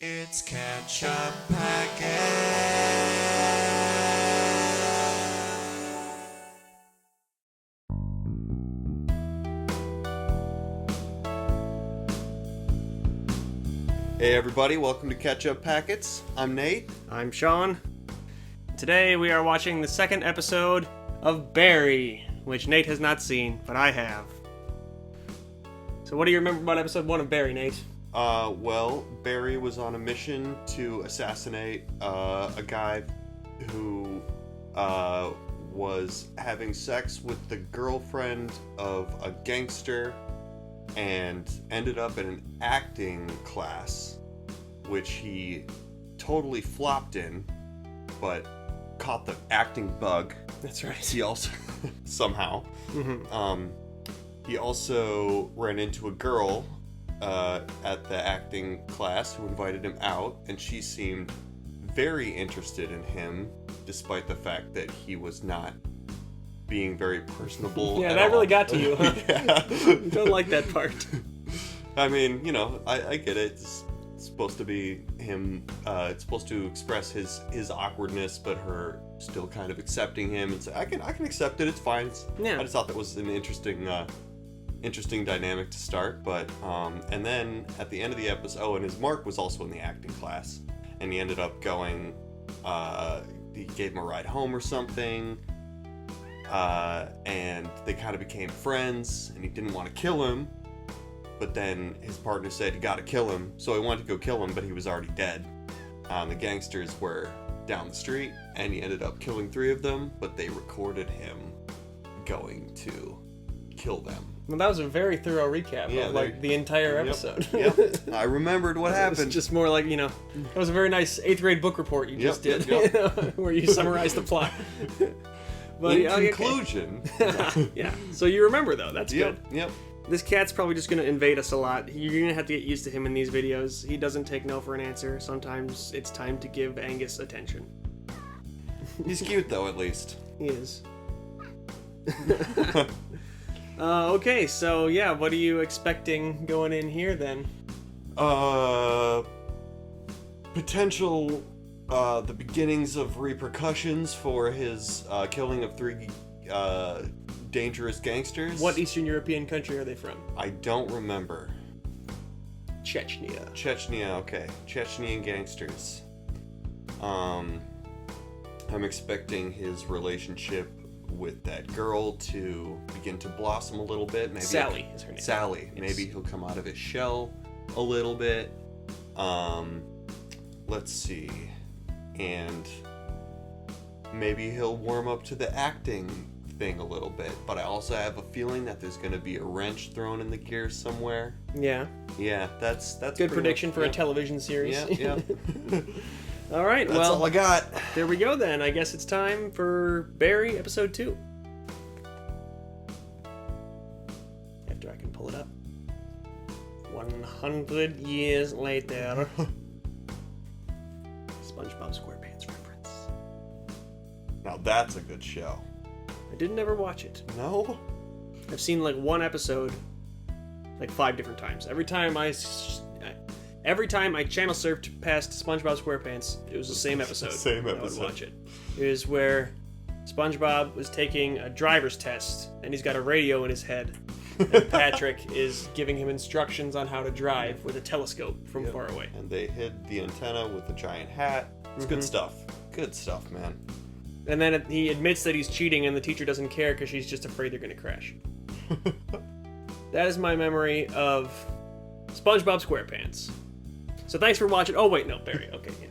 It's Ketchup Packet. Hey everybody, welcome to Ketchup Packets. I'm Nate. I'm Sean. Today we are watching the second episode of Barry, which Nate has not seen, but I have. So what do you remember about episode 1 of Barry, Nate? Well, Barry was on a mission to assassinate a guy who was having sex with the girlfriend of a gangster and ended up in an acting class, which he totally flopped in, but caught the acting bug. That's right. He also, somehow, he also ran into a girl at the acting class who invited him out, and she seemed very interested in him, despite the fact that he was not being very personable. Yeah, at that all. really got to you, huh? Yeah. You don't like that part. I mean, you know, I get it. It's supposed to be him. It's supposed to express his awkwardness, but her still kind of accepting him and say, I can accept it. It's fine. Yeah. I just thought that was an interesting dynamic to start. But and then at the end of the episode, and his Mark was also in the acting class, and he ended up going. He gave him a ride home or something. And they kind of became friends, and he didn't want to kill him, but then his partner said, you gotta kill him, so he wanted to go kill him, but he was already dead. The gangsters were down the street, and he ended up killing 3 of them, but they recorded him going to kill them. Well, that was a very thorough recap of the entire episode. Yep. I remembered what happened. It's just more like, that was a very nice 8th grade book report you just did, Yep. where you summarized the plot. But, in conclusion. Yeah, so you remember though, that's good. Yep. This cat's probably just going to invade us a lot. You're going to have to get used to him in these videos. He doesn't take no for an answer. Sometimes it's time to give Angus attention. He's cute though, at least. He is. Okay, so yeah, what are you expecting going in here then? Potential, the beginnings of repercussions for his killing of 3 dangerous gangsters. What Eastern European country are they from? I don't remember. Chechnya. Chechnya, okay. Chechnyan gangsters. I'm expecting his relationship with that girl to begin to blossom a little bit. Maybe Sally is her name. Sally. Yes. Maybe he'll come out of his shell a little bit. Let's see. And maybe he'll warm up to the acting thing a little bit. But I also have a feeling that there's going to be a wrench thrown in the gears somewhere. Yeah. Yeah, that's good prediction for a television series. Yeah. All right, That's all I got. There we go then. I guess it's time for Barry episode 2. After I can pull it up. 100 years later. SpongeBob SquarePants reference. Now that's a good show. I didn't ever watch it. No? I've seen like one episode like 5 different times. Every time I channel surfed past SpongeBob SquarePants, it was the same episode. Same I episode. would watch it. It was where SpongeBob was taking a driver's test, and he's got a radio in his head. And Patrick is giving him instructions on how to drive with a telescope from far away. And they hid the antenna with a giant hat. It's good stuff. Good stuff, man. And then he admits that he's cheating, and the teacher doesn't care because she's just afraid they're going to crash. That is my memory of SpongeBob SquarePants. So thanks for watching. Oh, wait, no, Barry. Okay, yeah.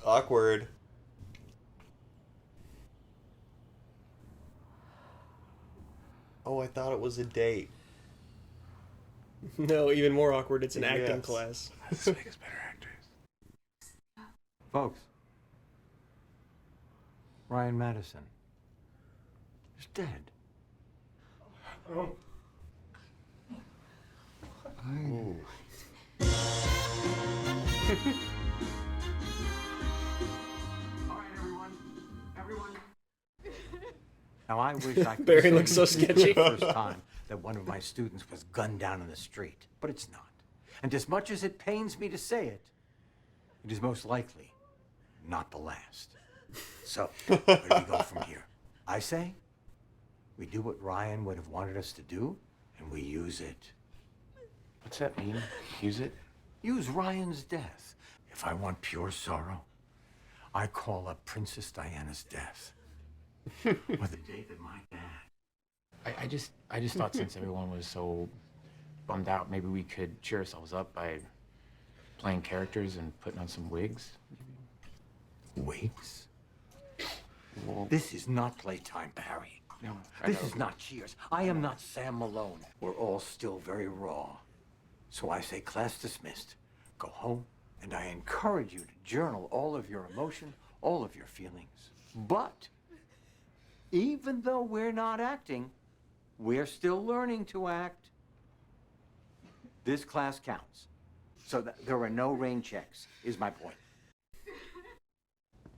Awkward. Oh, I thought it was a date. No, even more awkward. It's an acting Yes. class. Let's make us better actors. Folks, Ryan Madison is dead. Ooh. All right, everyone. Now, I wish I could Barry say looks so this is the sketchy. first time that one of my students was gunned down in the street, but it's not. And as much as it pains me to say it, it is most likely not the last. So, where do we go from here? I say, we do what Ryan would have wanted us to do, and we use it. What's that mean? Use it? Use Ryan's death. If I want pure sorrow, I call up Princess Diana's death. Or the day that my dad. I just thought since everyone was so bummed out, maybe we could cheer ourselves up by playing characters and putting on some wigs. Wigs? Well, This is not playtime, Barry. no, I This know. is not Cheers. I am not Sam Malone. We're all still very raw. So I say, class dismissed. Go home, and I encourage you to journal all of your emotion, all of your feelings. But even though we're not acting, we're still learning to act. This class counts. So there are no rain checks, is my point.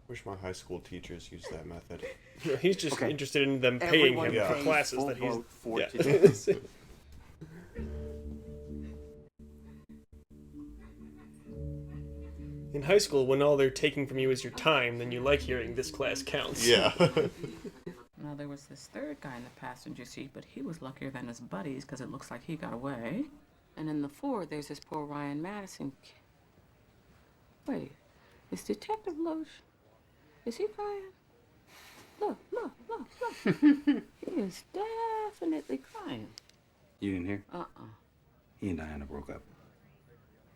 Wish my high school teachers used that method. He's just Okay. interested in them paying Everyone him for pays classes full that he's. vote for Yeah. today. In high school, when all they're taking from you is your time, then you like hearing this class counts. Yeah. Now, there was this third guy in the passenger seat, but he was luckier than his buddies because it looks like he got away. And in the Ford, there's this poor Ryan Madison. Wait, is Detective Loesch? Is he crying? Look. He is definitely crying. You didn't hear? Uh-uh. He and Diana broke up.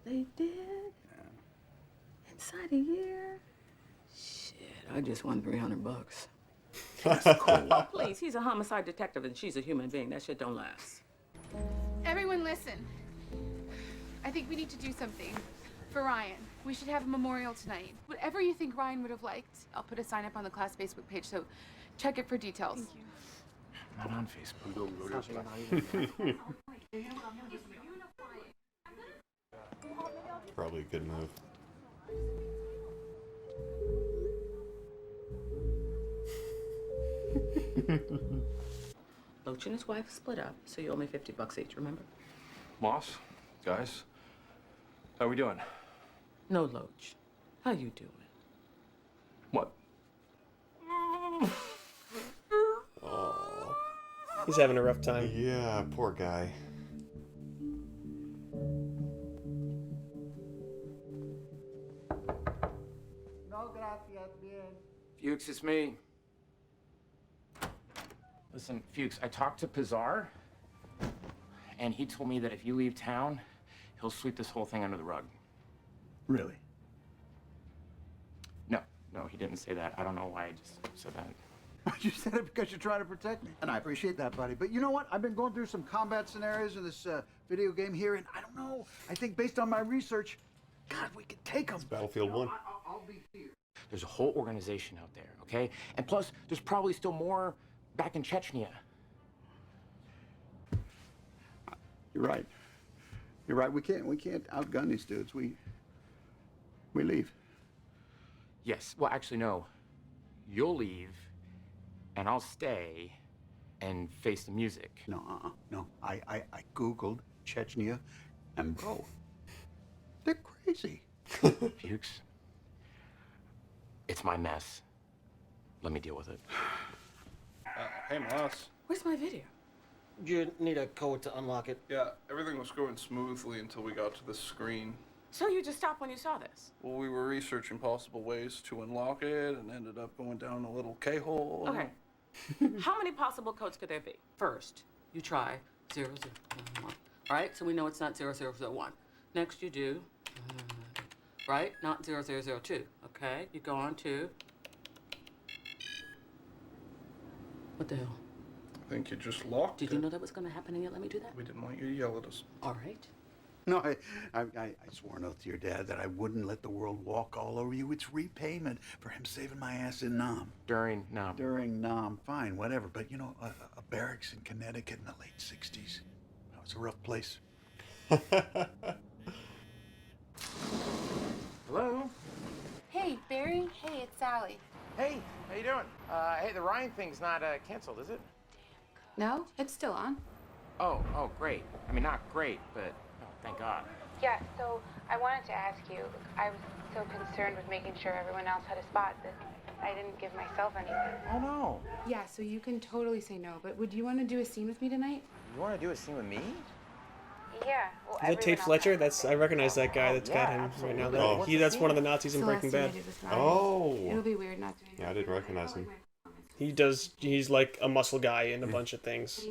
They did? Inside a year? Shit, I just won $300. Oh, please, he's a homicide detective and she's a human being. That shit don't last. Everyone listen. I think we need to do something for Ryan. We should have a memorial tonight. Whatever you think Ryan would have liked, I'll put a sign up on the class Facebook page, so check it for details. Not on Facebook. Probably a good move. Loach and his wife split up, so you owe me $50 each, remember? Moss, guys, how we doing? No, Loach. How you doing? What? Oh. He's having a rough time. Yeah, poor guy. Fuchs, it's me. Listen, Fuchs, I talked to Pizarre, and he told me that if you leave town, he'll sweep this whole thing under the rug. Really? No, he didn't say that. I don't know why I just said that. You said it because you're trying to protect me. And I appreciate that, buddy. But you know what? I've been going through some combat scenarios in this video game here, and I don't know. I think based on my research, God, we could take them. Battlefield 1. I'll be here. There's a whole organization out there, okay? And plus, there's probably still more back in Chechnya. You're right. You're right. We can't outgun these dudes. We leave. Yes, well, actually, no. You'll leave, and I'll stay and face the music. No, no. I Googled Chechnya, and bro, they're crazy. Fuchs, it's my mess. Let me deal with it. Hey, Moss. Where's my video? You need a code to unlock it. Yeah, everything was going smoothly until we got to this screen. So you just stopped when you saw this? Well, we were researching possible ways to unlock it and ended up going down a little K-hole. Okay. How many possible codes could there be? First, you try 0001. All right, so we know it's not 0001. Next, you do, right? Not 0002. Okay, you go on to. What the hell? I think you just locked it. Did you know that was going to happen and yet let me do that? We didn't want you to yell at us. All right. No, I swore an oath to your dad that I wouldn't let the world walk all over you. It's repayment for him saving my ass in Nam. During Nam, fine, whatever. But you know, a barracks in Connecticut in the late '60s. That was a rough place. Hello? Hey, Barry? Barry? Hey, it's Sally. Hey, how you doing? Hey, the Ryan thing's not canceled, is it? No, it's still on. Oh, great. I mean, not great, but thank God. Yeah, so I wanted to ask you, I was so concerned with making sure everyone else had a spot that I didn't give myself anything. Oh, no. Yeah, so you can totally say no, but would you want to do a scene with me tonight? You want to do a scene with me? Yeah. Well, Is that Tate Fletcher? I recognize that guy that's got him right now. That's one of the Nazis in Breaking Bad. It'll be weird not doing Yeah, I didn't recognize him. He's like a muscle guy in a bunch of things.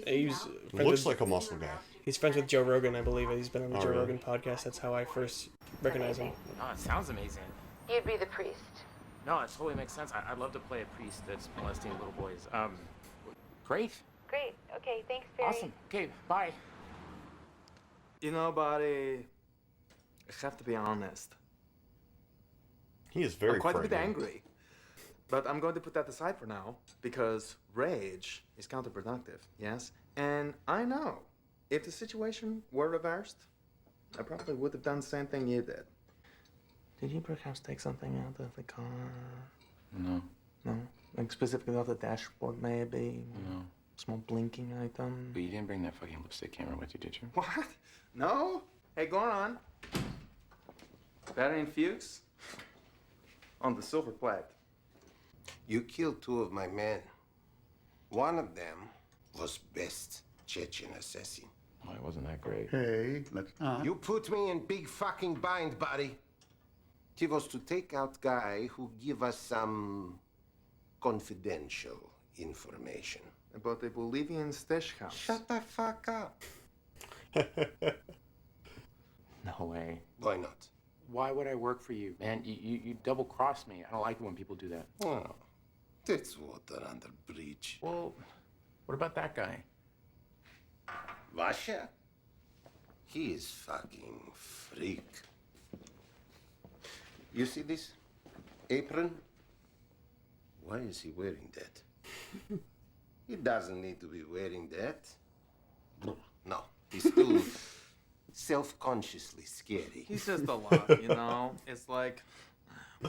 Looks like a muscle guy. He's friends with Joe Rogan, I believe. He's been on the Joe Rogan podcast. That's how I first recognized him. Oh, it sounds amazing. You'd be the priest. No, it totally makes sense. I'd love to play a priest that's molesting little boys. Great. Great. Okay, thanks, Barry. Awesome. Okay, bye. You know, buddy, I have to be honest. He is very I'm quite a frightened. bit angry. But I'm going to put that aside for now, because rage is counterproductive, yes? And I know, if the situation were reversed, I probably would have done the same thing you did. Did you perhaps take something out of the car? No. No? Like specifically off the dashboard, maybe? No. Small blinking item? But you didn't bring that fucking lipstick camera with you, did you? What? No? Hey, go on. Barry and Fuchs? On the silver plate. You killed two of my men. One of them was best Chechen assassin. Oh, it wasn't that great. Hey, let's not. You put me in big fucking bind, buddy. It was to take out guy who give us some confidential information. About a Bolivian stash house. Shut the fuck up. No way. Why not? Why would I work for you? Man, you double-cross me. I don't like it when people do that. Oh, that's water under bridge. Well, what about that guy? Vasha? He is fucking freak. You see this apron? Why is he wearing that? He doesn't need to be wearing that. No, he's too self-consciously scary. He's just a lot, you know? It's like,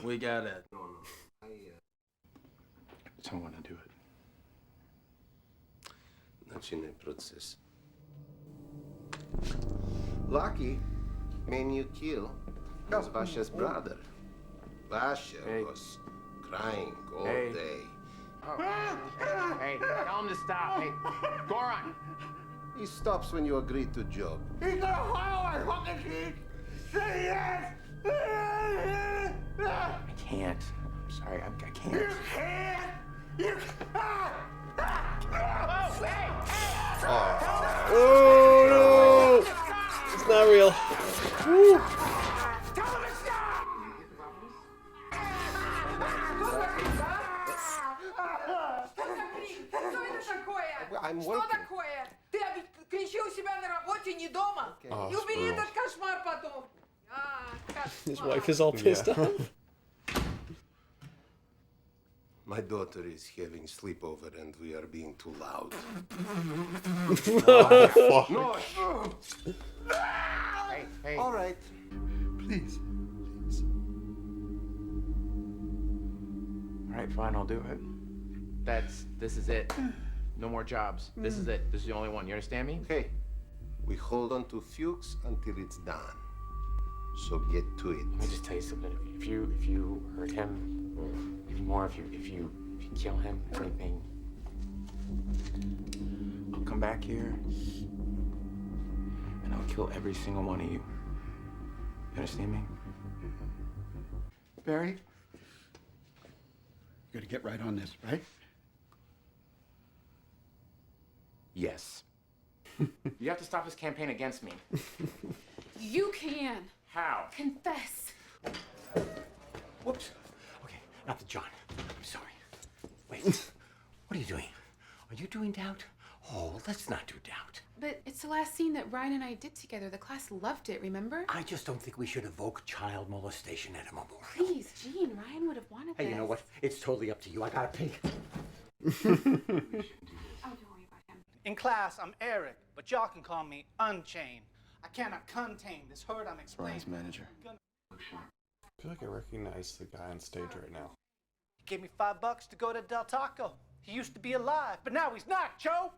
we get it. No. I don't want to do it. Начинай процесс. Lucky, man you kill was Vasha's brother. Vasha was crying all day. Oh. Hey, tell him to stop. Hey, Goran! He stops when you agree to job. He's gonna follow my fucking sheet! Say yes! I can't. I'm sorry, I can't. You can't! You can't! Oh, hey! Oh no! It's not real. Woo. I'm Что working. такое? Ты кричи у себя на работе, не дома. Oh, И убери squirrel. этот кошмар потом. His wife is all pissed off. My daughter is having sleepover and we are being too loud. No. Hey. All right. Please. All right, fine, I'll do it. This is it. No more jobs. This is it. This is the only one. You understand me? Okay. We hold on to Fuchs until it's done. So get to it. Let me just tell you something. If you hurt him, even more, if you kill him, anything, I'll come back here and I'll kill every single one of you. You understand me? Barry, you gotta get right on this, right? Yes. You have to stop this campaign against me. You can. How? Confess. Whoops. Okay, not the John. I'm sorry. Wait, what are you doing? Are you doing doubt? Oh, let's not do doubt. But it's the last scene that Ryan and I did together. The class loved it, remember? I just don't think we should evoke child molestation at a memorial. Please, Gene, Ryan would have wanted Hey, this. you know what? It's totally up to you. I gotta pee. Oh, don't worry about him. In class, I'm Eric, but y'all can call me Unchained. I cannot contain this hurt I'm explaining. Ryan's manager. I feel like I recognize the guy on stage right now. He gave me $5 to go to Del Taco. He used to be alive, but now he's not, Joe.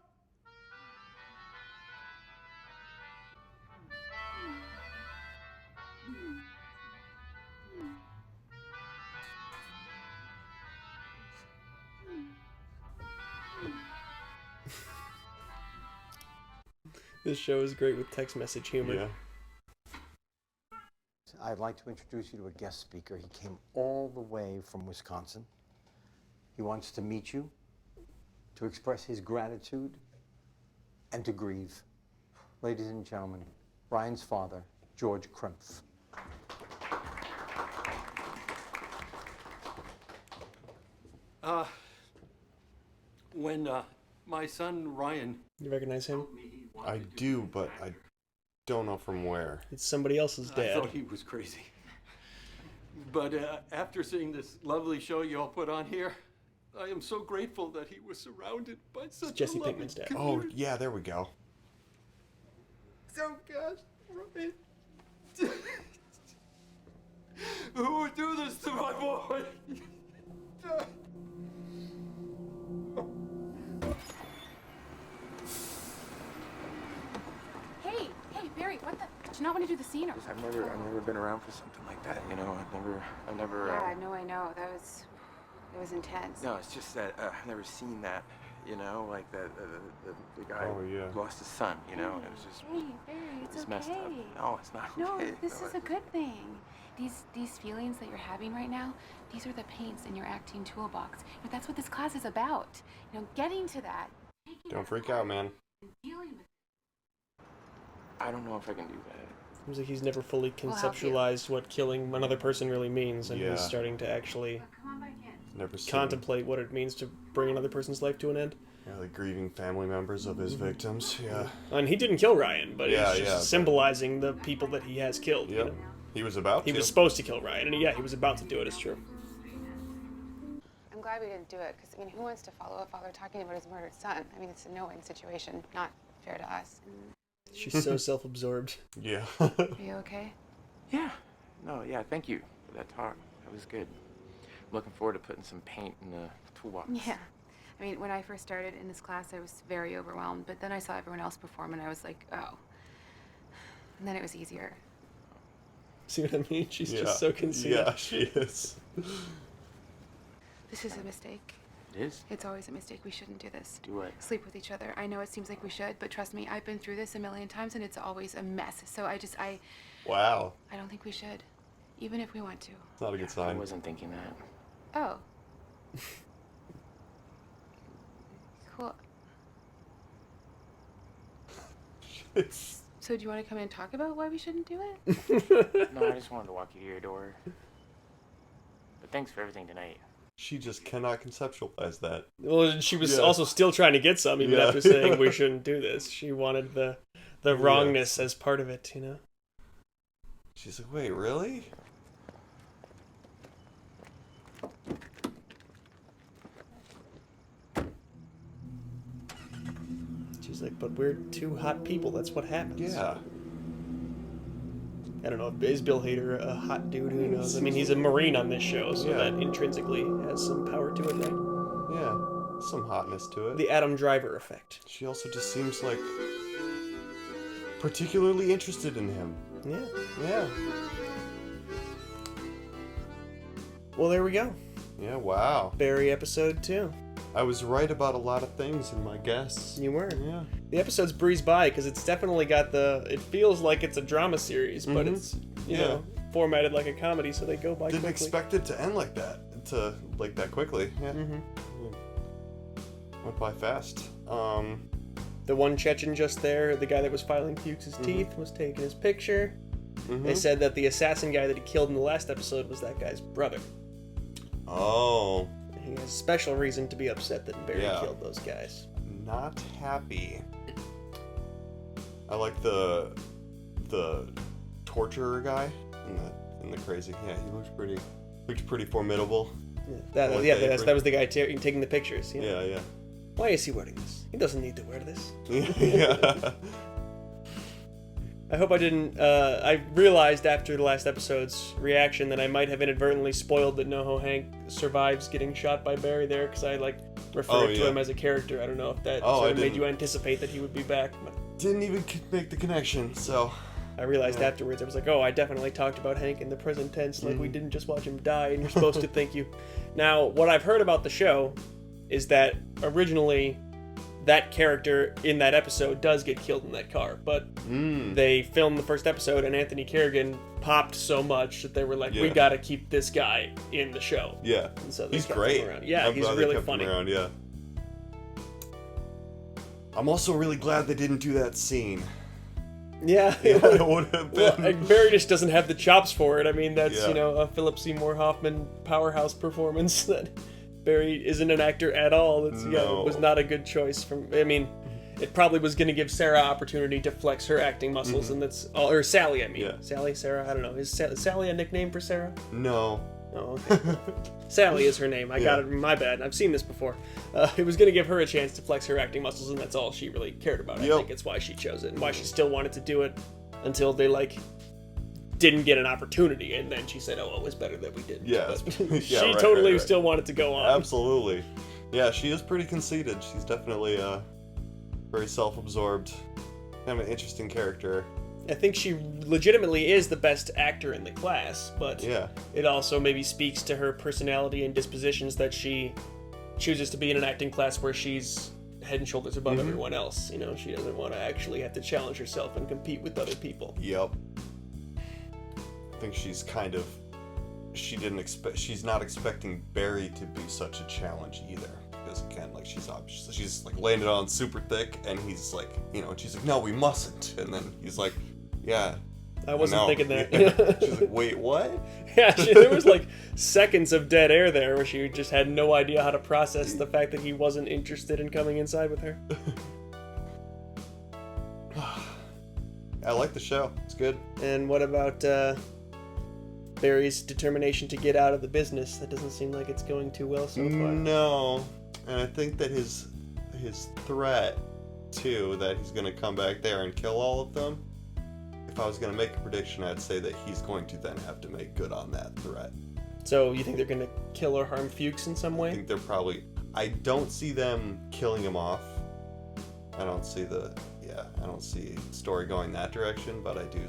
This show is great with text message humor. Yeah. I'd like to introduce you to a guest speaker. He came all the way from Wisconsin. He wants to meet you, to express his gratitude, and to grieve. Ladies and gentlemen, Ryan's father, George Krempf. When my son Ryan... You recognize him? I do, but I don't know from where. It's somebody else's dad. I thought he was crazy. But after seeing this lovely show you all put on here, I am so grateful that he was surrounded by such Jesse a loving Pinkman's dad. community. Oh, yeah, there we go. So gosh, Ryan. Who would do this to my boy? Hey, Barry, what the? Did you not want to do the scene? Or... I've never been around for something like that, you know. I've never. Yeah, no, I know. It was intense. No, it's just that I've never seen that, you know, like that the guy lost his son, you know, and it was just. Hey, Barry, it's it's okay. messed up. No, it's not No, okay. this No, is a good thing. These feelings that you're having right now, these are the paints in your acting toolbox. You know, that's what this class is about. You know, getting to that. Don't freak out, man. Dealing with I don't know if I can do that. Seems like he's never fully We'll help you. conceptualized what killing another person really means, and Yeah. he's starting to actually Never seen. contemplate what it means to bring another person's life to an end. Yeah, the grieving family members of his victims. Yeah. And he didn't kill Ryan, but Yeah, he's just yeah, symbolizing the people that he has killed. You Yep. know? He was about He to. was supposed to kill Ryan, and he was about to do it. It's true. I'm glad we didn't do it, because, I mean, who wants to follow a father talking about his murdered son? I mean, it's a no-win situation, not fair to us. She's so self-absorbed. Yeah. Are you okay? Yeah. No, yeah, thank you for that talk. That was good. I'm looking forward to putting some paint in the toolbox. Yeah. I mean, when I first started in this class, I was very overwhelmed, but then I saw everyone else perform, and I was like, oh. And then it was easier. See what I mean? She's just so conceited. Yeah, she is. This is a mistake. It is? It's always a mistake. We shouldn't do this. Do what? Sleep with each other. I know it seems like we should, but trust me, I've been through this a million times, and it's always a mess. So Wow. I don't think we should, even if we want to. It's not a good I sign. wasn't thinking that. Oh. Cool. So do you want to come in and talk about why we shouldn't do it? No, I just wanted to walk you to your door. But thanks for everything tonight. She just cannot conceptualize that. Well, she was also still trying to get some, even after saying we shouldn't do this. She wanted the wrongness as part of it, you know? She's like, wait, really? She's like, but we're two hot people. That's what happens. Yeah. I don't know. Is Bill Hader a hot dude? Who knows? I mean, he's a Marine on this show, so that intrinsically has some power to it, right? Yeah. Some hotness to it. The Adam Driver effect. She also just seems like particularly interested in him. Yeah. Yeah. Well, there we go. Yeah, wow. Barry episode 2. I was right about a lot of things in my guess. You were. Yeah. The episodes breeze by because it's definitely got it feels like it's a drama series, but it's, you know, formatted like a comedy, so they go by Didn't quickly. expect it to end like that. That quickly. Yeah. Went by fast. The one Chechen just there, the guy that was filing Fuchs' teeth, was taking his picture. They said that the assassin guy that he killed in the last episode was that guy's brother. Oh. He has a special reason to be upset that Barry killed those guys. Not happy. I like the torturer guy in the crazy. Yeah, he looked pretty formidable. That was the guy taking the pictures. You know? Yeah. Why is he wearing this? He doesn't need to wear this. Yeah. I hope I didn't. I realized after the last episode's reaction that I might have inadvertently spoiled that NoHo Hank survives getting shot by Barry there, because I referred to him as a character. I don't know if that sort of made you anticipate that he would be back. But didn't even make the connection, so. I realized afterwards, I was like, oh, I definitely talked about Hank in the present tense, like we didn't just watch him die, and you're supposed to thank you. Now, what I've heard about the show is that originally that character in that episode does get killed in that car, but they filmed the first episode, and Anthony Kerrigan popped so much that they were like, we gotta keep this guy in the show. Yeah. And so he's great. Yeah, he's really funny. Yeah. I'm also really glad they didn't do that scene. Yeah, it would have been. Well, Barry just doesn't have the chops for it. I mean, that's, a Philip Seymour Hoffman powerhouse performance that Barry isn't an actor at all. It's, it was not a good choice. It probably was going to give Sarah opportunity to flex her acting muscles, and that's all. Or Sally, I mean. Yeah. Sally, Sarah, I don't know. Is Sally a nickname for Sarah? No. Oh, okay. Sally is her name. I got it. My bad. I've seen this before. It was going to give her a chance to flex her acting muscles, and that's all she really cared about. I think it's why she chose it, and why she still wanted to do it until they, didn't get an opportunity, and then she said, oh, it was better that we didn't. Yeah. She totally still wanted to go on. Absolutely. Yeah, she is pretty conceited. She's definitely very self-absorbed. Kind of an interesting character. I think she legitimately is the best actor in the class, but it also maybe speaks to her personality and dispositions that she chooses to be in an acting class where she's head and shoulders above everyone else. She doesn't want to actually have to challenge herself and compete with other people. Yep. I think she's she's not expecting Barry to be such a challenge either. Because again, she's landed on super thick, and he's like, she's like, no, we mustn't. And then he's like, yeah. I wasn't thinking that. She's like, wait, what? Yeah, there was seconds of dead air there where she just had no idea how to process the fact that he wasn't interested in coming inside with her. I like the show. It's good. And what about Barry's determination to get out of the business? That doesn't seem like it's going too well so far. No. And I think that his threat, too, that he's going to come back there and kill all of them, if I was going to make a prediction, I'd say that he's going to then have to make good on that threat. So you think they're going to kill or harm Fuchs in some way? I think they're probably... I don't see them killing him off. I don't see the story going that direction, but I do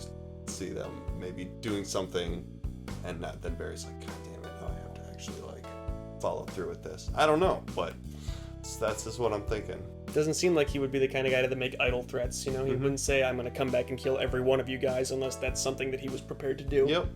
see them maybe doing something, and then Barry's like, God damn it, now I have to actually, follow through with this. I don't know, but that's just what I'm thinking. Doesn't seem like he would be the kind of guy to make idle threats, He wouldn't say, I'm going to come back and kill every one of you guys unless that's something that he was prepared to do. Yep.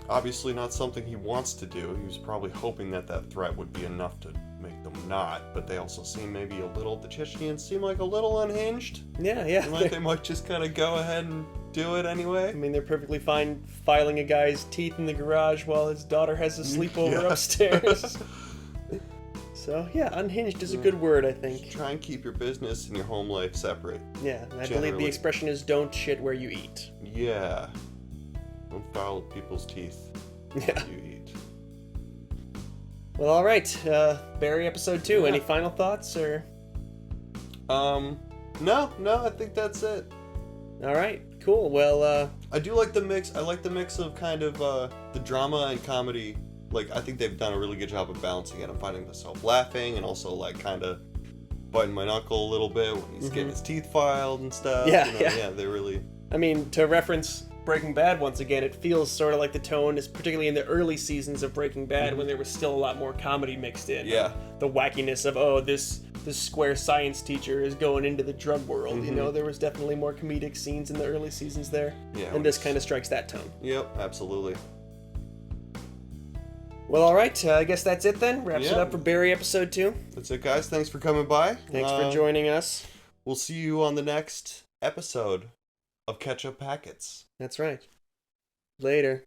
Obviously not something he wants to do. He was probably hoping that threat would be enough to make them not, but they also seem the Chechenians seem a little unhinged. Yeah. They might just kind of go ahead and do it anyway. I mean, they're perfectly fine filing a guy's teeth in the garage while his daughter has a sleepover upstairs. So, yeah, unhinged is a good word, I think. Just try and keep your business and your home life separate. Yeah, and I believe the expression is don't shit where you eat. Yeah. Don't foul people's teeth where you eat. Well, alright. Barry episode 2. Any final thoughts, or...? No, I think that's it. Alright, cool. Well, I do like the mix. I like the mix of kind of, the drama and comedy. I think they've done a really good job of balancing it. I'm finding myself laughing and also, kind of biting my knuckle a little bit when he's getting his teeth filed and stuff. Yeah, they really... I mean, to reference Breaking Bad once again, it feels sort of like the tone is particularly in the early seasons of Breaking Bad when there was still a lot more comedy mixed in. Yeah. The wackiness of, this square science teacher is going into the drug world. There was definitely more comedic scenes in the early seasons there. Yeah. And this kind of strikes that tone. Yep, absolutely. Well, alright, I guess that's it then. Wraps it up for Barry episode 2. That's it, guys. Thanks for coming by. Thanks for joining us. We'll see you on the next episode of Ketchup Packets. That's right. Later.